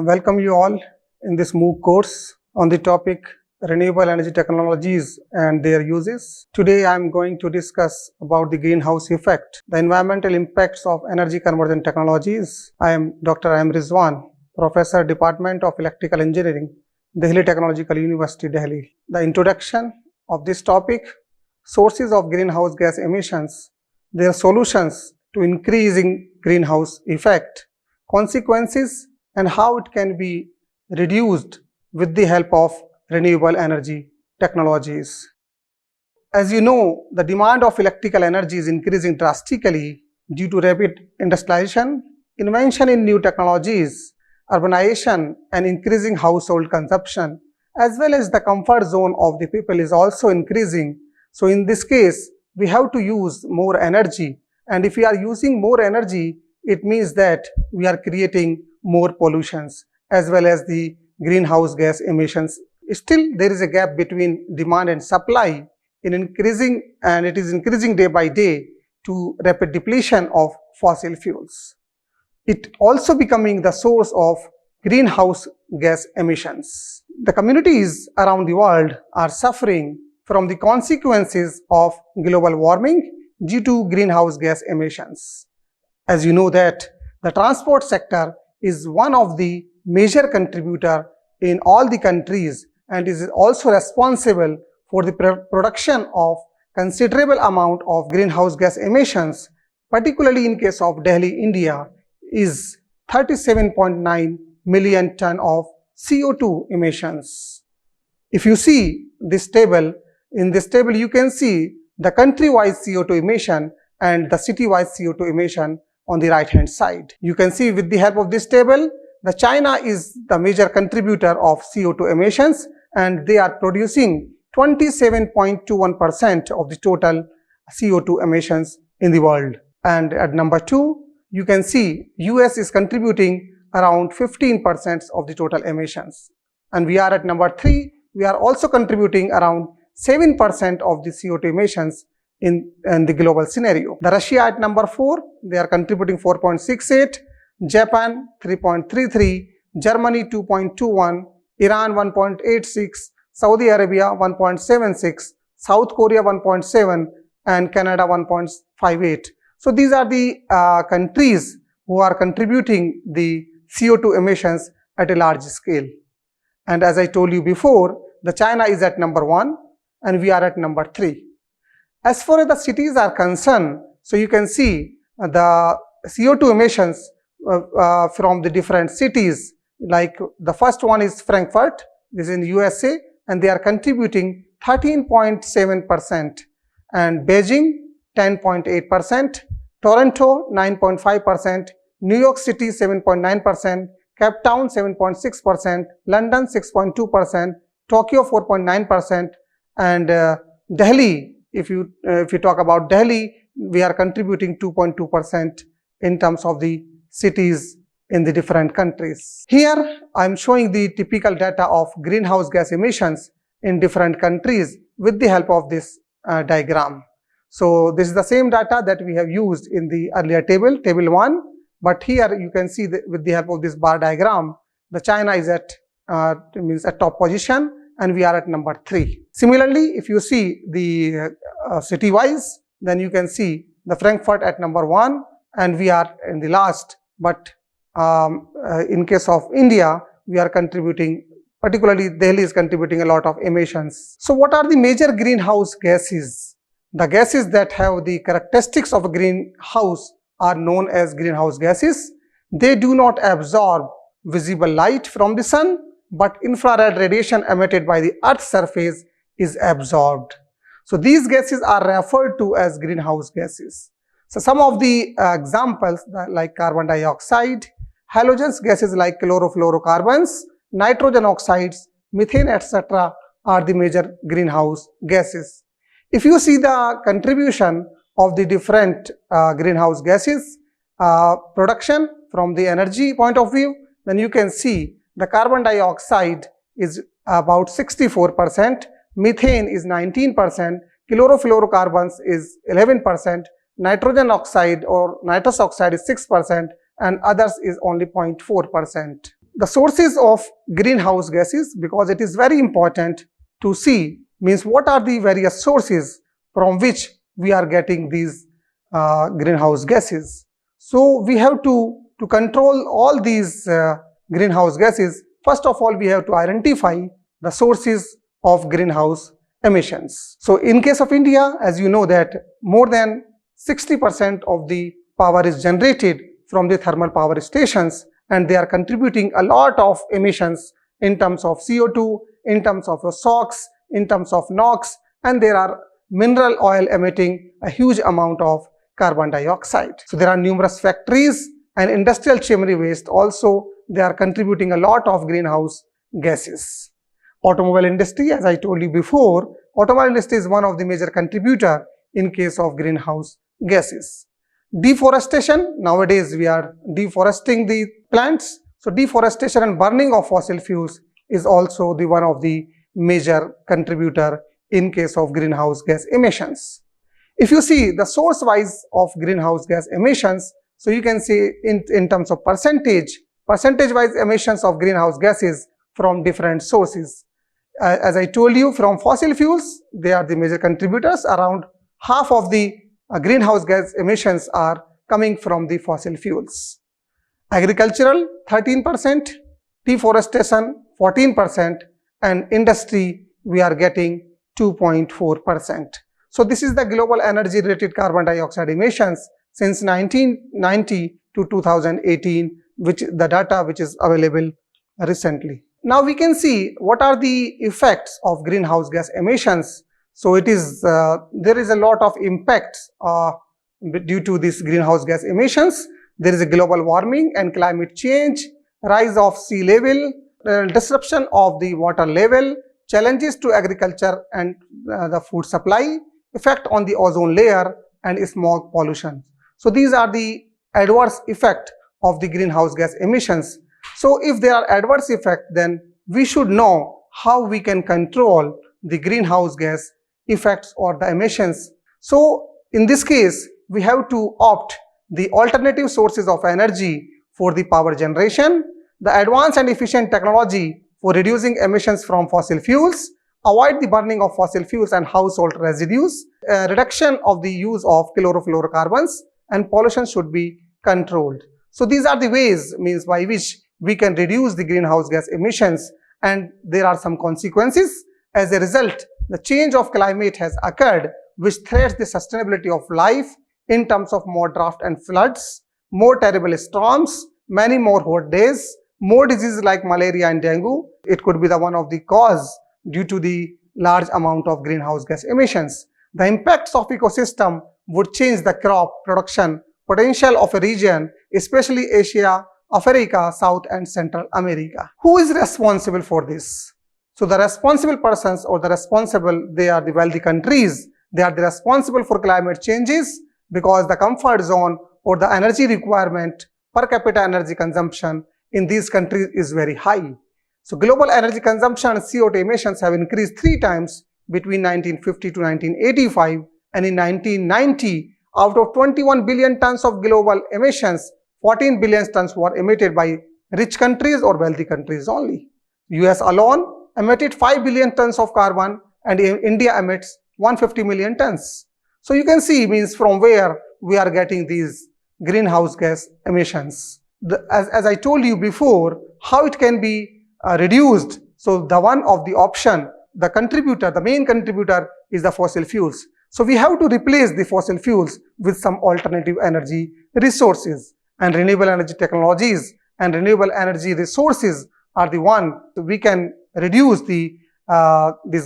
Welcome you all in this MOOC course on the topic renewable energy technologies and their uses. Today I am going to discuss about the greenhouse effect, the environmental impacts of energy conversion technologies. I am Dr. Rizwan, Professor, Department of Electrical Engineering, Delhi Technological University, Delhi. The introduction of this topic: sources of greenhouse gas emissions, their solutions to increasing greenhouse effect, consequences, and how it can be reduced with the help of renewable energy technologies. As you know, the demand of electrical energy is increasing drastically due to rapid industrialization, invention in new technologies, urbanization, and increasing household consumption, as well as the comfort zone of the people is also increasing. So in this case, we have to use more energy, and if we are using more energy, it means that we are creating more pollutions as well as the greenhouse gas emissions. Still, there is a gap between demand and supply in increasing, and it is increasing day by day to rapid depletion of fossil fuels. It also becoming the source of greenhouse gas emissions. The communities around the world are suffering from the consequences of global warming due to greenhouse gas emissions. As you know that the transport sector is one of the major contributor in all the countries and is also responsible for the production of considerable amount of greenhouse gas emissions, particularly in case of Delhi, India, is 37.9 million ton of CO2 emissions. If you see this table, in this table you can see the country-wise CO2 emission and the city-wise CO2 emission on the right hand side. You can see with the help of this table, the China is the major contributor of CO2 emissions, and they are producing 27.21% of the total CO2 emissions in the world. And at number 2, you can see US is contributing around 15% of the total emissions. And we are at number 3, we are also contributing around 7% of the CO2 emissions in the global scenario. The Russia at number 4, they are contributing 4.68, Japan 3.33, Germany 2.21, Iran 1.86, Saudi Arabia 1.76, South Korea 1.7, and Canada 1.58. So these are the countries who are contributing the CO2 emissions at a large scale. And as I told you before, the China is at number 1 and we are at number 3. As far as the cities are concerned, so you can see the CO2 emissions from the different cities. Like the first one is Frankfurt, this is in USA, and they are contributing 13.7%, and Beijing 10.8%, Toronto 9.5%, New York City 7.9%, Cape Town 7.6%, London 6.2%, Tokyo 4.9%, and Delhi, if you talk about Delhi, we are contributing 2.2% in terms of the cities in the different countries. Here I am showing the typical data of greenhouse gas emissions in different countries with the help of this diagram. So this is the same data that we have used in the earlier table, table 1, but here you can see that with the help of this bar diagram, the China is at top position and we are at number 3. Similarly, if you see the city-wise, then you can see the Frankfurt at number 1 and we are in the last. But in case of India, we are contributing, particularly Delhi is contributing a lot of emissions. So what are the major greenhouse gases? The gases that have the characteristics of a greenhouse are known as greenhouse gases. They do not absorb visible light from the sun, but infrared radiation emitted by the Earth's surface is absorbed. So these gases are referred to as greenhouse gases. So some of the examples like carbon dioxide, halogen gases like chlorofluorocarbons, nitrogen oxides, methane, etc. are the major greenhouse gases. If you see the contribution of the different greenhouse gases production from the energy point of view, then you can see the carbon dioxide is about 64%, methane is 19%, chlorofluorocarbons is 11%, nitrogen oxide or nitrous oxide is 6%, and others is only 0.4%. the sources of greenhouse gases, because it is very important to see, means what are the various sources from which we are getting these greenhouse gases. So we have to control all these greenhouse gases. First of all, we have to identify the sources of greenhouse emissions. So in case of India, as you know that more than 60% of the power is generated from the thermal power stations, and they are contributing a lot of emissions in terms of CO2, in terms of SOx, in terms of NOx, and there are mineral oil emitting a huge amount of carbon dioxide. So there are numerous factories and industrial chimney waste also, they are contributing a lot of greenhouse gases. Automobile industry, as I told you before, automobile industry is one of the major contributor in case of greenhouse gases. Deforestation, nowadays we are deforesting the plants. So deforestation and burning of fossil fuels is also the one of the major contributor in case of greenhouse gas emissions. If you see the source wise of greenhouse gas emissions, so you can see in terms of percentage wise emissions of greenhouse gases from different sources. As I told you, from fossil fuels, they are the major contributors. Around half of the greenhouse gas emissions are coming from the fossil fuels. Agricultural 13%, deforestation 14%, and industry we are getting 2.4%. So this is the global energy related carbon dioxide emissions since 1990 to 2018, which the data which is available recently. Now we can see what are the effects of greenhouse gas emissions. So it is there is a lot of impacts due to these greenhouse gas emissions. There is a global warming and climate change, rise of sea level, disruption of the water level, challenges to agriculture and the food supply, effect on the ozone layer, and smog pollution. So these are the adverse effect of the greenhouse gas emissions. So if there are adverse effects, then we should know how we can control the greenhouse gas effects or the emissions. So in this case, we have to opt the alternative sources of energy for the power generation, the advanced and efficient technology for reducing emissions from fossil fuels, avoid the burning of fossil fuels and household residues, reduction of the use of chlorofluorocarbons, and pollution should be controlled. So these are the ways by which we can reduce the greenhouse gas emissions, and there are some consequences. As a result, the change of climate has occurred, which threats the sustainability of life in terms of more drought and floods, more terrible storms, many more hot days, more diseases like malaria and dengue. It could be the one of the cause due to the large amount of greenhouse gas emissions. The impacts of ecosystem would change the crop production potential of a region, especially Asia, Africa, South and Central America. Who is responsible for this? So the responsible persons or the responsible, they are the wealthy countries. They are the responsible for climate changes because the comfort zone or the energy requirement, per capita energy consumption in these countries is very high. So global energy consumption and CO2 emissions have increased 3 times between 1950 to 1985, and in 1990, out of 21 billion tons of global emissions, 14 billion tons were emitted by rich countries or wealthy countries only. US alone emitted 5 billion tons of carbon, and India emits 150 million tons. So you can see from where we are getting these greenhouse gas emissions. As I told you before, how it can be reduced. So the one of the option, the main contributor is the fossil fuels. So we have to replace the fossil fuels with some alternative energy resources, and renewable energy technologies and renewable energy resources are the one we can reduce these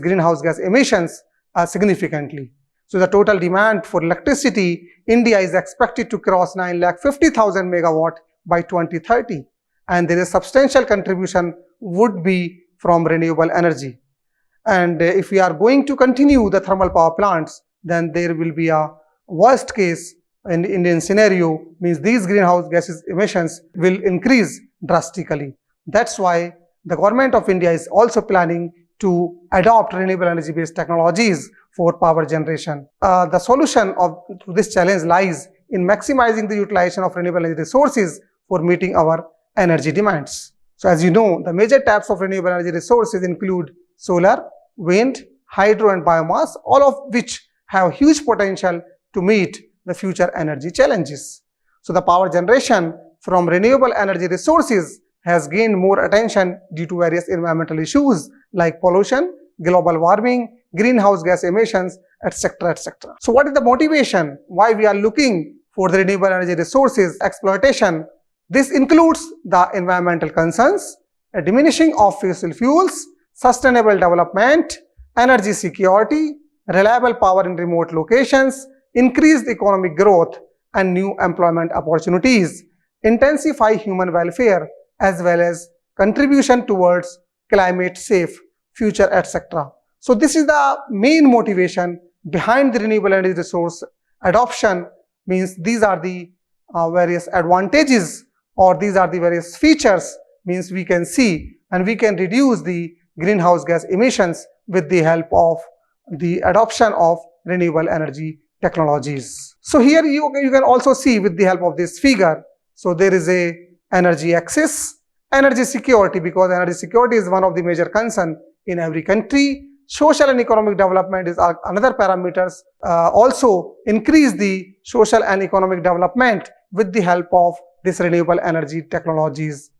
greenhouse gas emissions significantly. So the total demand for electricity, India is expected to cross 9,50,000 megawatt by 2030, and there is substantial contribution would be from renewable energy. And if we are going to continue the thermal power plants, then there will be a worst case in the Indian scenario, these greenhouse gases emissions will increase drastically. That's why the government of India is also planning to adopt renewable energy based technologies for power generation. The solution to this challenge lies in maximizing the utilization of renewable energy resources for meeting our energy demands. So as you know, the major types of renewable energy resources include solar, wind, hydro and biomass, all of which have huge potential to meet the future energy challenges. So the power generation from renewable energy resources has gained more attention due to various environmental issues like pollution, global warming, greenhouse gas emissions, etc., etc. So what is the motivation why we are looking for the renewable energy resources exploitation? This includes the environmental concerns, a diminishing of fossil fuels, sustainable development, energy security, reliable power in remote locations, increased economic growth and new employment opportunities, intensify human welfare as well as contribution towards climate safe future, etc. So this is the main motivation behind the renewable energy resource adoption. Means these are the various advantages, or these are the various features, means we can see and we can reduce the greenhouse gas emissions with the help of the adoption of renewable energy technologies. So here you can also see with the help of this figure. So there is a energy axis, energy security, because energy security is one of the major concern in every country. Social and economic development is another parameters. Also increase the social and economic development with the help of this renewable energy technologies.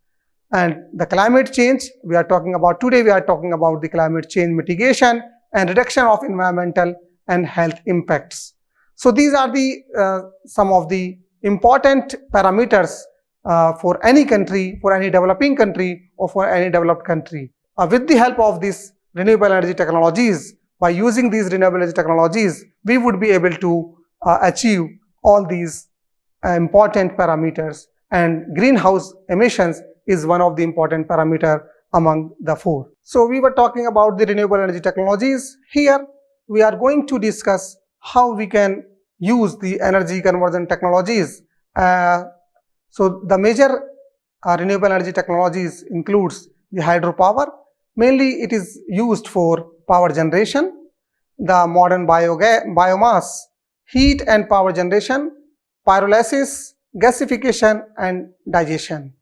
And the climate change we are talking about today, we are talking about the climate change mitigation and reduction of environmental and health impacts. So these are the some of the important parameters for any country, for any developing country or for any developed country. With the help of these renewable energy technologies, by using these renewable energy technologies, we would be able to achieve all these important parameters, and greenhouse emissions is one of the important parameter among the four. So we were talking about the renewable energy technologies. Here we are going to discuss how we can use the energy conversion technologies. So the major renewable energy technologies includes the hydropower. Mainly it is used for power generation, the modern biomass, heat and power generation, pyrolysis, gasification and digestion.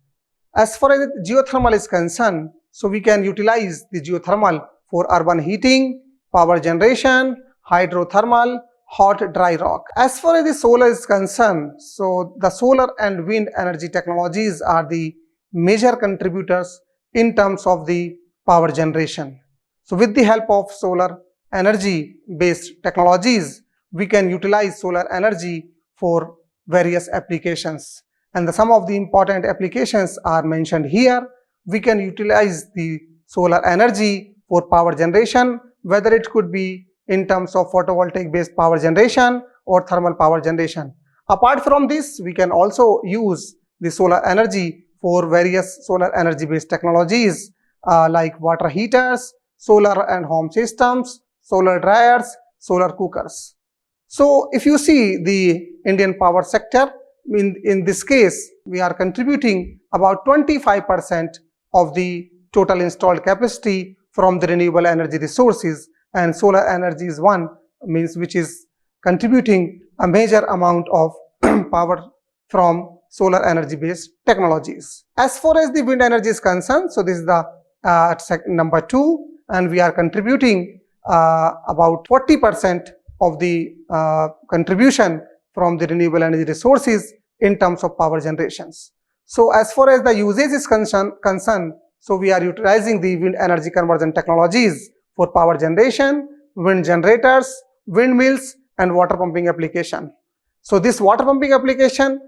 As far as geothermal is concerned, so we can utilize the geothermal for urban heating, power generation, hydrothermal, hot dry rock. As far as the solar is concerned, so the solar and wind energy technologies are the major contributors in terms of the power generation. So with the help of solar energy based technologies, we can utilize solar energy for various applications. And some of the important applications are mentioned here. We can utilize the solar energy for power generation, whether it could be in terms of photovoltaic based power generation or thermal power generation. Apart from this, we can also use the solar energy for various solar energy based technologies like water heaters, solar and home systems, solar dryers, solar cookers. So if you see the Indian power sector, in this case, we are contributing about 25% of the total installed capacity from the renewable energy resources, and solar energy is one, means which is contributing a major amount of power from solar energy based technologies. As far as the wind energy is concerned, so this is the number 2, and we are contributing about 40% of the contribution from the renewable energy resources in terms of power generations. So as far as the usage is concerned, so we are utilizing the wind energy conversion technologies for power generation, wind generators, windmills and water pumping application. So this water pumping application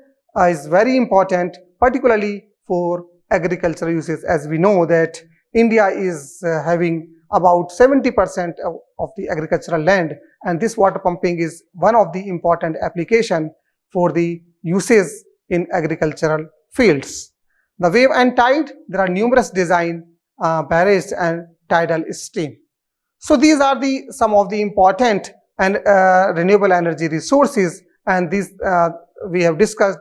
is very important, particularly for agricultural uses, as we know that India is having about 70% of the agricultural land, and this water pumping is one of the important application for the uses in agricultural fields. The wave and tide, there are numerous design, barrage and tidal stream. So these are some of the important and renewable energy resources, and these we have discussed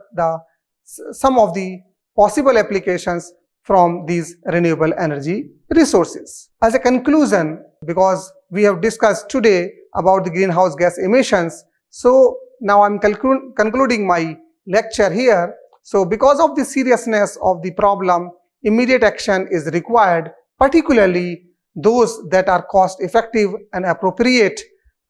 some of the possible applications from these renewable energy resources. As a conclusion, because we have discussed today about the greenhouse gas emissions, so now I'm concluding my lecture here. So because of the seriousness of the problem immediate action is required, particularly those that are cost effective and appropriate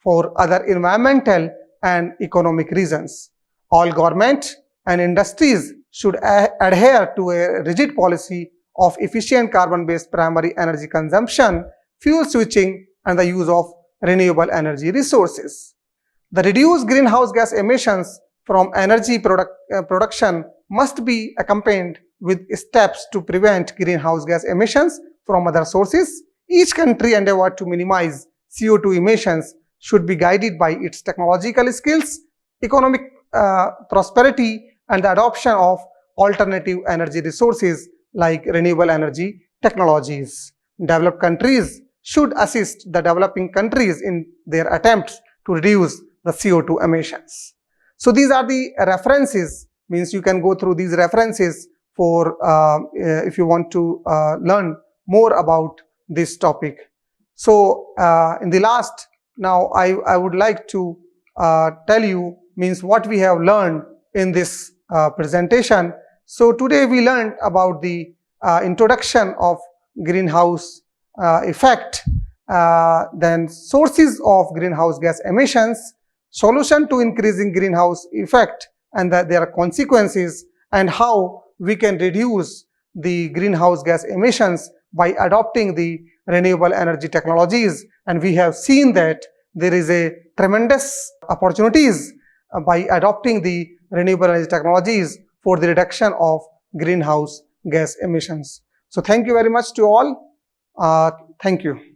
for other environmental and economic reasons. All government and industries should adhere to a rigid policy of efficient carbon-based primary energy consumption, fuel switching, and the use of renewable energy resources. The reduced greenhouse gas emissions from energy production must be accompanied with steps to prevent greenhouse gas emissions from other sources. Each country endeavor to minimize CO2 emissions should be guided by its technological skills, economic prosperity, and the adoption of alternative energy resources like renewable energy technologies. Developed countries should assist the developing countries in their attempts to reduce the CO2 emissions. So these are the references, means you can go through these references for if you want to learn more about this topic. So in the last, now I would like to tell you means what we have learned in this presentation. So today we learned about the introduction of greenhouse effect, then sources of greenhouse gas emissions, solution to increasing greenhouse effect and their consequences, and how we can reduce the greenhouse gas emissions by adopting the renewable energy technologies. And we have seen that there is a tremendous opportunities by adopting the renewable energy technologies for the reduction of greenhouse gas emissions. So thank you very much to all. Thank you.